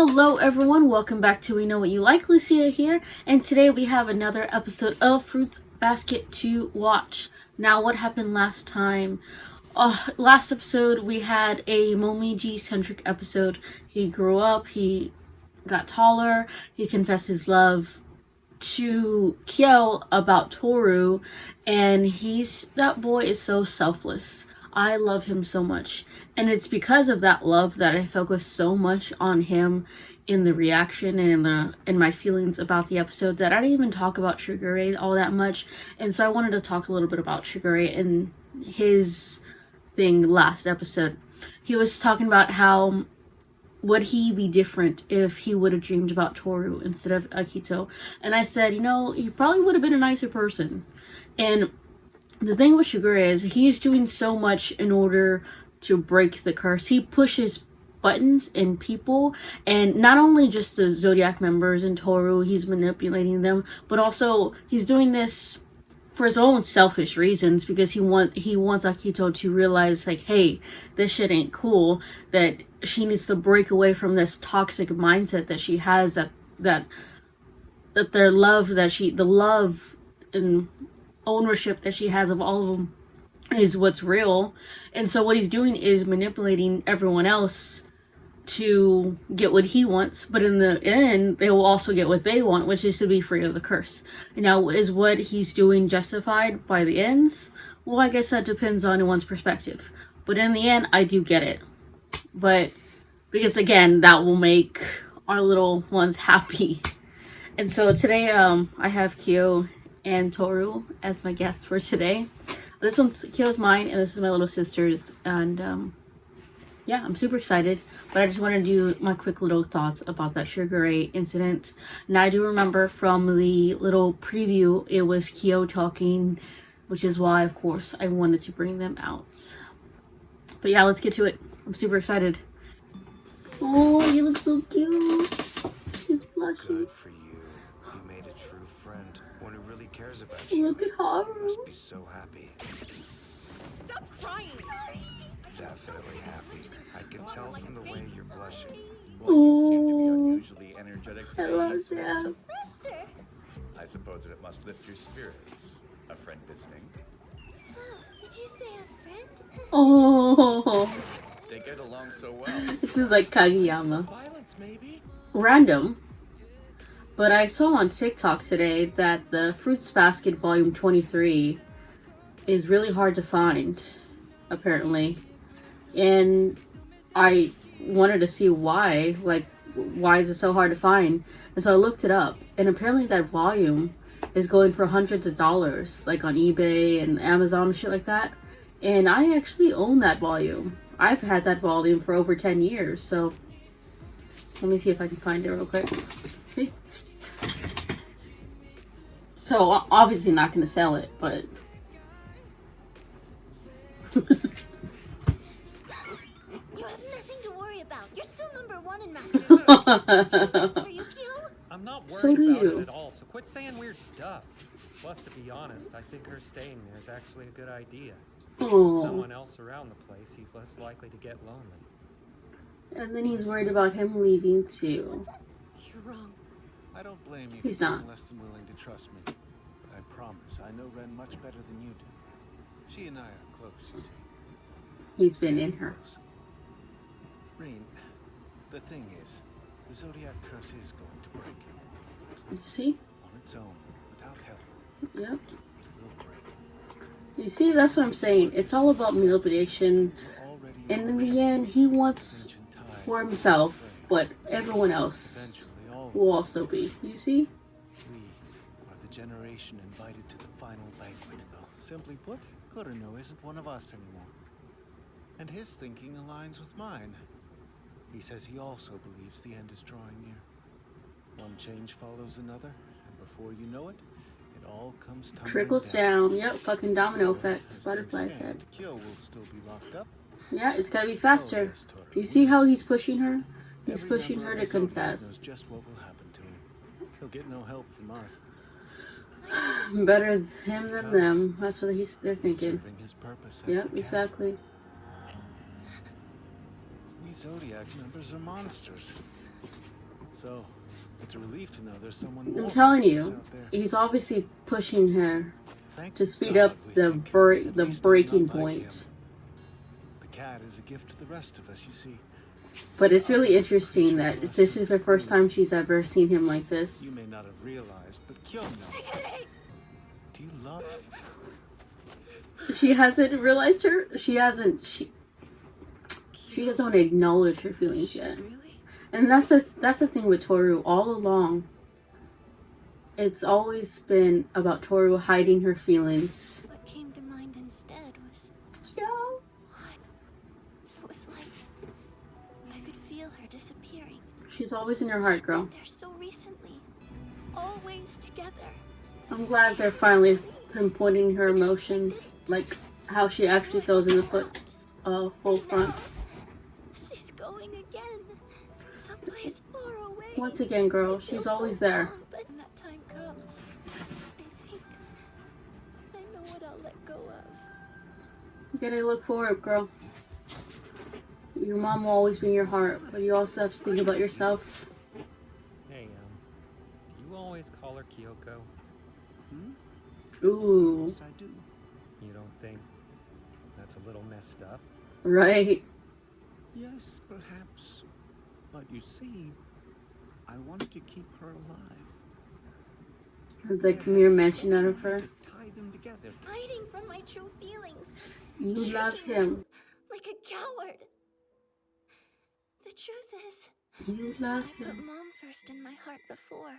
Hello everyone, welcome back to We Know What You Like. Lucia here, and today we have another episode of Fruits Basket to watch. Now, what happened last time? Last episode we had a Momiji centric episode. He grew up, he got taller, he confessed his love to Kyo about Toru, and that boy is so selfless. I love him so much, and it's because of that love that I focus so much on him in the reaction and in my feelings about the episode that I didn't even talk about Shigure all that much. And so I wanted to talk a little bit about Shigure and his thing last episode. He was talking about how would he be different if he would have dreamed about Toru instead of Akito. And I said, he probably would have been a nicer person. And the thing with Shigure is he's doing so much in order to break the curse. He pushes buttons in people, and not only just the Zodiac members and Toru, he's manipulating them, but also he's doing this for his own selfish reasons, because he wants Akito to realize, like, hey, this shit ain't cool, that she needs to break away from this toxic mindset that she has, that the love and ownership that she has of all of them is what's real. And so what he's doing is manipulating everyone else to get what he wants, but in the end they will also get what they want, which is to be free of the curse. Now, is what he's doing justified by the ends? Well, I guess that depends on one's perspective, but in the end I do get it. But because again, that will make our little ones happy. And so today I have Kyo and Toru as my guests for today. This one's Kyo's mine, and this is my little sister's, and yeah, I'm super excited. But I just want to do my quick little thoughts about that Shigure incident. And I do remember from the little preview, it was Kyo talking, which is why, of course, I wanted to bring them out. But yeah, let's get to it. I'm super excited. Oh, you look so cute. She's blushing. Good for you. You made a true friend. One who really cares about you. Look at Haru. You must be so happy. Stop crying. Sorry. Definitely happy. I can tell from the way you're blushing. Well, you seem to be unusually energetic I today, love Susan. that. Master. I suppose that it must lift your spirits. A friend visiting. Did you say a friend? Oh, They get along so well. this is like Kageyama. Violence, maybe? Random. But I saw on TikTok today that the Fruits Basket Volume 23 is really hard to find, apparently. And I wanted to see why. Like, why is it so hard to find? And so I looked it up. And apparently that volume is going for hundreds of dollars, like on eBay and Amazon and shit like that. And I actually own that volume. I've had that volume for over 10 years, so let me see if I can find it real quick. See? So, obviously not going to sell it, but... You have nothing to worry about. You're still #1 in Masters. For you, Q? I'm not So worried do about you. it at all, so quit saying weird stuff. Plus, to be honest, I think her staying there is actually a good idea. With Oh. someone else around the place, he's less likely to get lonely. And then he's worried about him leaving too. You're wrong. I don't blame you He's for not. being less than willing to trust me. But I promise, I know Ren much better than you do. She and I are close, you see. He's been in her. Close. Reen, the thing is, the Zodiac curse is going to break. You see? On its own, without help, Yep. it will break. You see, that's what I'm saying. It's all about manipulation. These are already And in emotional. the end, he wants Ancient ties for will himself break. what everyone else Eventually, all of will us also be. You see? We are the generation invited to the final banquet. Simply put, Kureno isn't one of us anymore. And his thinking aligns with mine. He says he also believes the end is drawing near. One change follows another, and before you know it, it all comes tumbling Trickles down. Yep, fucking domino effect. Butterfly effect. Kyo will still be locked up. Yeah, it's gotta be faster. Oh, yes, Toru. You see how he's pushing her? He's Every pushing member her of to the Zodiac knows confess. just what will happen to him. He'll get no help from us. Better him than them. That's what they're He's thinking. serving his purpose as Yep, the captain. exactly. We Zodiac members are monsters. So, it's a relief to know there's someone I'm more telling monsters you, out there. he's obviously pushing her Thank to speed God up we the think at the least I'm breaking not like point. him. The cat is a gift to the rest of us, you see. But it's really interesting that this is the first time she's ever seen him like this. You may not have realized, but Kyo knows. Do you love him? She hasn't realized her. She hasn't. She doesn't want to acknowledge her feelings yet. And that's the thing with Toru all along. It's always been about Toru hiding her feelings. What came to mind instead was Yeah. what? It was like I could feel her disappearing. She's always in your heart, girl. They're so recently, always together. I'm glad they're finally pinpointing her emotions, like how she actually feels in the full front. She's going again, someplace far away. Once again, girl, It she's feels always so there. long, but when that time comes, I think I know what I'll let go of. You gotta look forward, girl. Your mom will always be in your heart, but you also have to think about yourself. Hey, do you always call her Kyoko? Ooh, Yes, I do. You don't think that's a little messed up? right. Yes, perhaps. But you see, I wanted to keep her alive. The Kamir mention out of her. Tie them together. Hiding from my true feelings. You love Tricking him. them like a coward. The truth is, You love I put him. Mom first in my heart before.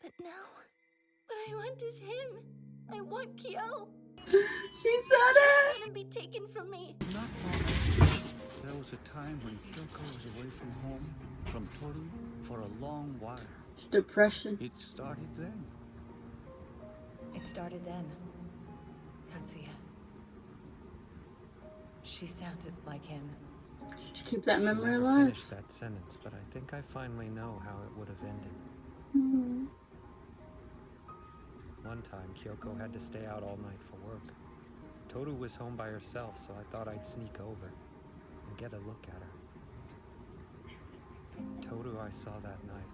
But now, what I want is him. I want Kyo. She said Let it. him be taken from me. Not long after, there was a time when Kyoko was away from home, from Toru, for a long while. Depression. It started then. It started then. Katsuya. She sounded like him. To keep that She memory never alive. finished that sentence, but I think I finally know how it would have ended. Hmm. One time, Kyoko had to stay out all night for work. Toru was home by herself, so I thought I'd sneak over and get a look at her. Toru I saw that night,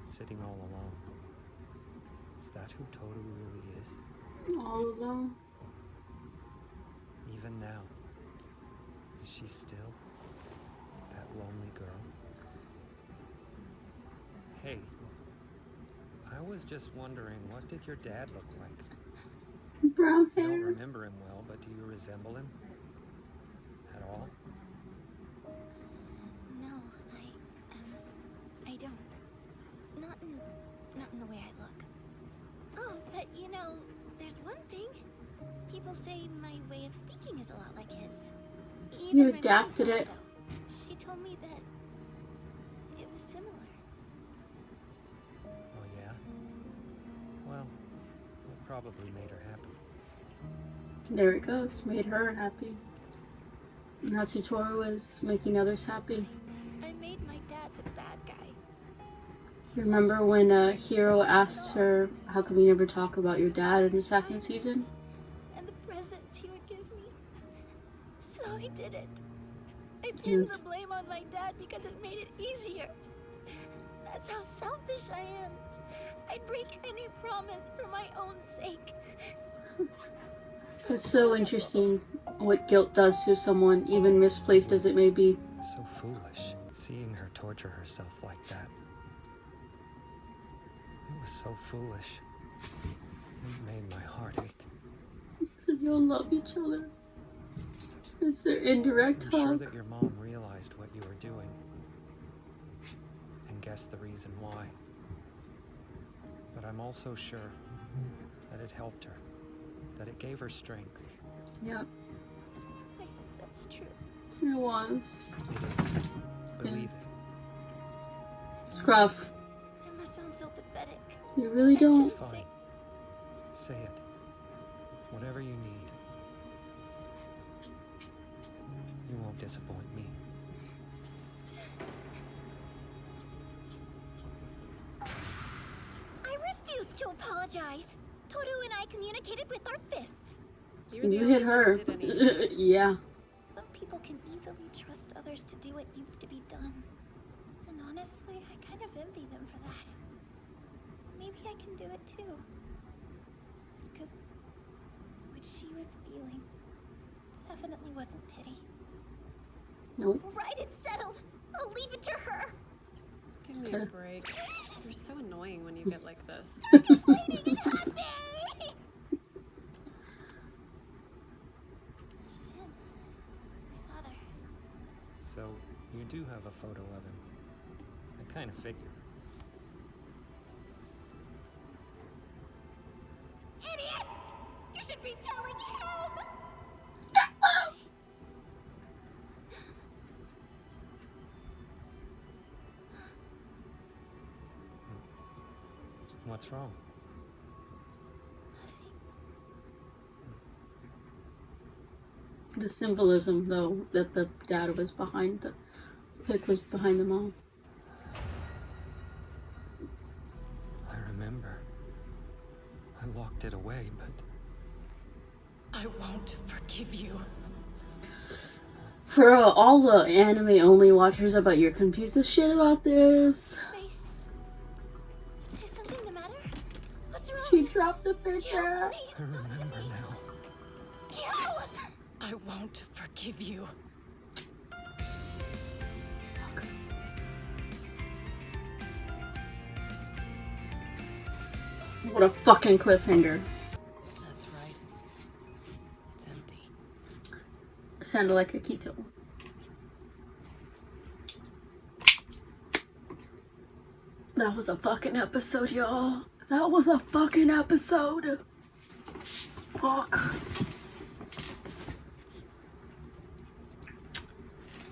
sitting all alone. Is that who Toru really is? All alone. Even now, is she still that lonely girl? Hey, I was just wondering, what did your dad look like? Brown I don't hair. remember him well, but do you resemble him? At all? No, I don't. Not in the way I look. Oh, but you know, there's one thing. People say my way of speaking is a lot like his. Even You my mom adapted thought it. so. She told me that it was similar. Oh, yeah? Well, it probably made her happy. There it goes. Made her happy. And that's who Toru is, making others happy. I made my dad the bad guy. You remember when Hiro asked her, how come you never talk about your dad in the second season? And the presents he would give me. So I did it. I pinned the blame on my dad because it made it easier. That's how selfish I am. I'd break any promise for my own sake. It's so interesting what guilt does to someone, even misplaced as it may be. So foolish, seeing her torture herself like that. It was so foolish. It made my heart ache. Because you'll love each other. It's their indirect I'm sure talk. that your mom realized what you were doing and guessed the reason why. But I'm also sure that it helped her, that it gave her strength. Yeah, I hope that's true. it was. It is. Believe me. Scruff. I must sound so pathetic. You really I don't. shouldn't say. Say it. Whatever you need. You won't disappoint me. I refuse to apologize. Toru and I communicated with our fists. You hit her. Yeah. Some people can easily trust others to do what needs to be done. And honestly, I kind of envy them for that. Maybe I can do it too. Because what she was feeling definitely wasn't pity. Nope. Right, it's settled. I'll leave it to her. Give me a break. You're so annoying when you get like this. Complaining and happy. This is him. My father. So, you do have a photo of him. I kind of figured. Idiot! You should be telling him! What's wrong? The symbolism, though, that the dad was behind, the pic was behind them all. I remember. I locked it away, but I won't forgive you. For all the anime-only watchers, I bet you're confused as shit about this. Face. Is something the matter? What's wrong? She dropped the Gil, picture. please I talk to remember me. now. Gil! I won't forgive you. What a fucking cliffhanger. That's right. It's empty. Sounded like a Akito. That was a fucking episode, y'all. That was a fucking episode. Fuck.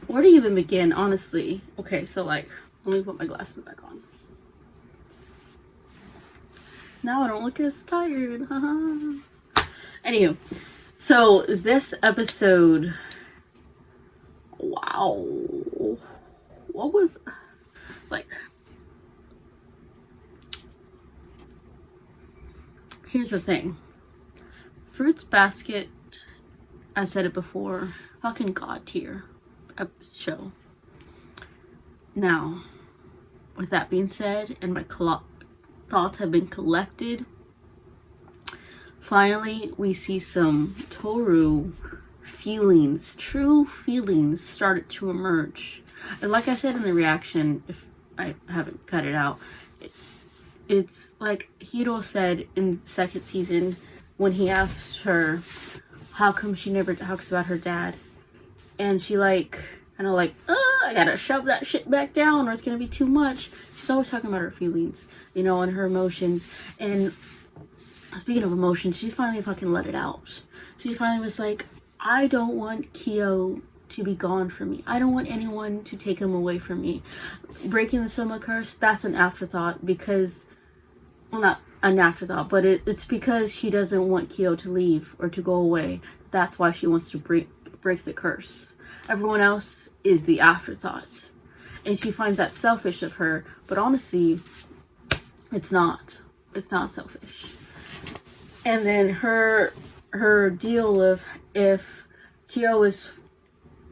Where to even begin, honestly? Okay, so like, let me put my glasses back on. Now I don't look as tired. Anywho, so this episode, wow, what was like? Here's the thing. Fruits Basket, I said it before, fucking god tier show. Now, with that being said, and my thoughts have been collected, finally we see some Toru feelings, true feelings started to emerge. And like I said in the reaction, if I haven't cut it out, it's like Hiro said in the second season when he asked her how come she never talks about her dad, and she like kind of like, I gotta shove that shit back down or it's gonna be too much. She's always talking about her feelings, you know, and her emotions. And speaking of emotions, she finally fucking let it out. She finally was like, I don't want Kyo to be gone from me. I don't want anyone to take him away from me. Breaking the Soma curse, that's an afterthought because, well, not an afterthought, but it's because she doesn't want Kyo to leave or to go away. That's why she wants to break the curse. Everyone else is the afterthought. And she finds that selfish of her, but honestly, it's not. It's not selfish. And then her deal of if Kyo is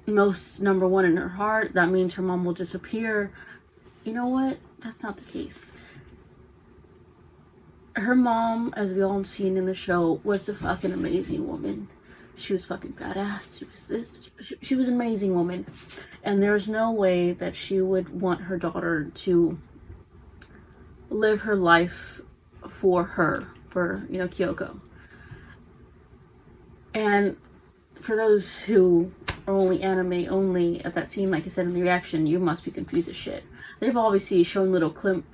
most number one in her heart, that means her mom will disappear. You know what? That's not the case. Her mom, as we all have seen in the show, was a fucking amazing woman. She was fucking badass. She was an amazing woman. And there's no way that she would want her daughter to live her life for her, for, you know, Kyoko. And for those who are only anime only at that scene, like I said in the reaction, you must be confused as shit. They've obviously shown little glimpse.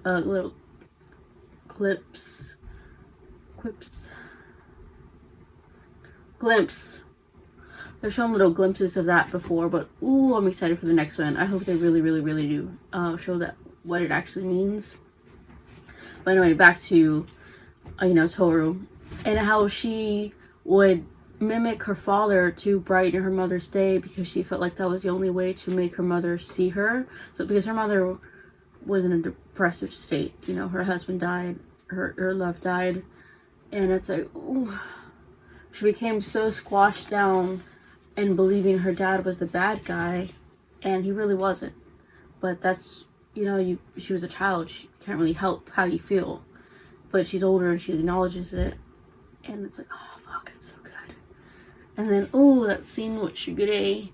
They've shown little glimpses of that before, but ooh, I'm excited for the next one. I hope they really, really, really do show that what it actually means. But anyway, back to Toru and how she would mimic her father to brighten her mother's day because she felt like that was the only way to make her mother see her. So because her mother was in a depressive state, you know, her husband died, her love died, and it's like, ooh, she became so squashed down and believing her dad was the bad guy, and he really wasn't. But that's you know, she was a child. She can't really help how you feel. But she's older and she acknowledges it. And it's like, oh, fuck, it's so good. And then, oh, that scene with Shigure.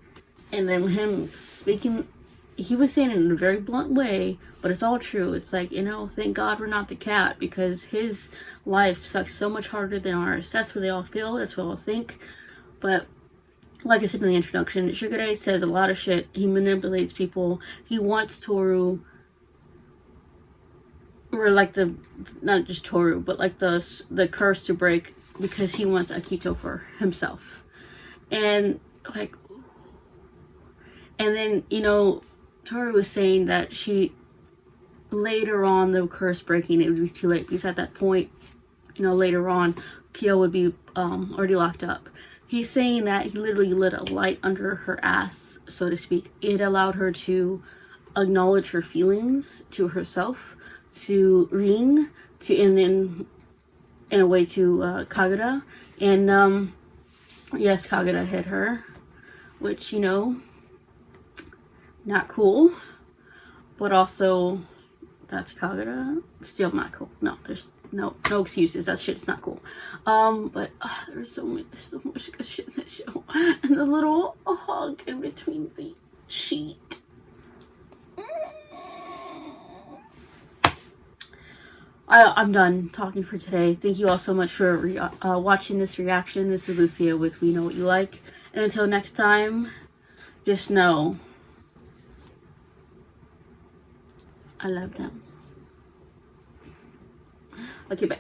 And then him speaking, he was saying it in a very blunt way, but it's all true. It's like, you know, thank God we're not the cat, because his life sucks so much harder than ours. That's what they all feel. That's what they all think. But like I said in the introduction, Shigure says a lot of shit. He manipulates people. He wants Toru, or like not just Toru, but like the curse to break, because he wants Akito for himself. And like, and then, you know, Toru was saying that later on, the curse breaking, it would be too late, because at that point, you know, later on, Kyo would be already locked up. He's saying that he literally lit a light under her ass, so to speak. It allowed her to acknowledge her feelings to herself, to Rin, in a way to Kagura. And yes, Kagura hit her, which, you know, not cool, but also that's Kagura. Still not cool. No, there's no excuses. That shit's not cool. But there's so much good shit in this show, and the little hug in between the sheet. I'm done talking for today. Thank you all so much for watching this reaction. This is Lucia with We Know What You Like, and until next time, just know I love them. Okay, bye.